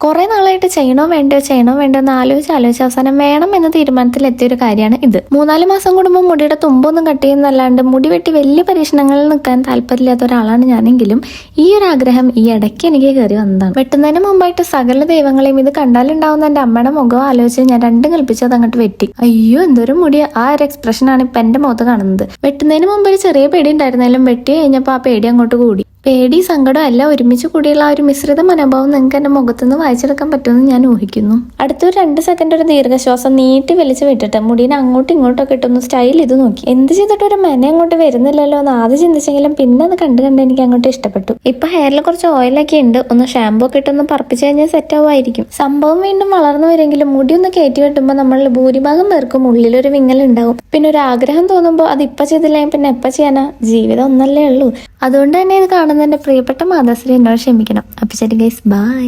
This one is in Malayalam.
കുറെ നാളായിട്ട് ചെയ്യണോ വേണ്ടോ എന്ന് ആലോചിച്ച് അവസാനം വേണം എന്ന തീരുമാനത്തിൽ എത്തിയൊരു കാര്യമാണ് ഇത്. 3-4 മാസം കൂടുമ്പോൾ മുടിയുടെ തുമ്പൊന്നും കട്ട് ചെയ്യുന്നല്ലാണ്ട് മുടി വെട്ടി വലിയ പരീക്ഷണങ്ങളിൽ നിൽക്കാൻ താല്പര്യമില്ലാത്ത ഒരാളാണ് ഞാനെങ്കിലും ഈ ഒരു ആഗ്രഹം ഈ ഇടയ്ക്ക് എനിക്ക് കയറി വന്നതാണ്. വെട്ടുന്നതിന് മുമ്പായിട്ട് സകല ദൈവങ്ങളെയും ഇത് കണ്ടാലുണ്ടാവുന്ന എന്റെ അമ്മയുടെ മുഖം ആലോചിച്ച് ഞാൻ രണ്ടും കൽപ്പിച്ചത് അങ്ങോട്ട് വെട്ടി. അയ്യോ എന്തൊരു മുടി! ആ ഒരു എക്സ്പ്രഷനാണ് ഇപ്പൊ എന്റെ മുഖത്ത് കാണുന്നത്. വെട്ടുന്നതിന് മുമ്പ് ഒരു ചെറിയ പേടി ഉണ്ടായിരുന്നാലും വെട്ടി കഴിഞ്ഞപ്പോൾ ആ പേടി അങ്ങോട്ട് കൂടി. പേടി സങ്കടം എല്ലാം ഒരുമിച്ച് കൂടിയുള്ള ആ ഒരു മിശ്രിത മനോഭാവം നിങ്ങൾക്ക് എന്റെ മുഖത്തുനിന്ന് വായിച്ചെടുക്കാൻ പറ്റുമെന്ന് ഞാൻ ഊഹിക്കുന്നു. അടുത്തൊരു 2 സെക്കൻഡ് ഒരു ദീർഘശ്വാസം നീട്ടി വലിച്ചു വിട്ടിട്ട് മുടീനെ അങ്ങോട്ടും ഇങ്ങോട്ടൊക്കെ ഇട്ടൊന്ന് സ്റ്റൈൽ ഇത് നോക്കി. എന്ത് ചെയ്തിട്ട് ഒരു മെന അങ്ങോട്ട് വരുന്നില്ലല്ലോ എന്ന് ആദ്യം ചിന്തിച്ചെങ്കിലും പിന്നെ അത് കണ്ട് എനിക്ക് അങ്ങോട്ട് ഇഷ്ടപ്പെട്ടു. ഇപ്പൊ ഹെയറിൽ കുറച്ച് ഓയിലൊക്കെ ഉണ്ട്. ഒന്ന് ഷാമ്പൂ ഒക്കെ ഇട്ടൊന്ന് പറപ്പിച്ച് കഴിഞ്ഞാൽ സെറ്റ് ആവുമായിരിക്കും. സംഭവം വീണ്ടും വളർന്നു വരെങ്കിലും മുടി ഒന്ന് കയറ്റി വെട്ടുമ്പോൾ നമ്മളിൽ ഭൂരിഭാഗം പേർക്കും ഉള്ളിലൊരു വിങ്ങൽ ഉണ്ടാവും. പിന്നെ ഒരു ആഗ്രഹം തോന്നുമ്പോൾ അത് ഇപ്പൊ ചെയ്തില്ലെങ്കിൽ പിന്നെ എപ്പ ചെയ്യാനാ? ജീവിതം ഒന്നല്ലേ ഉള്ളൂ. അതുകൊണ്ട് തന്നെ ഇത് കാണുന്ന എന്റെ പ്രിയപ്പെട്ട മാതാശ്രീ എന്നോട് ക്ഷമിക്കണം. അപ്പൊ ശരി ഗൈസ്, ബൈ.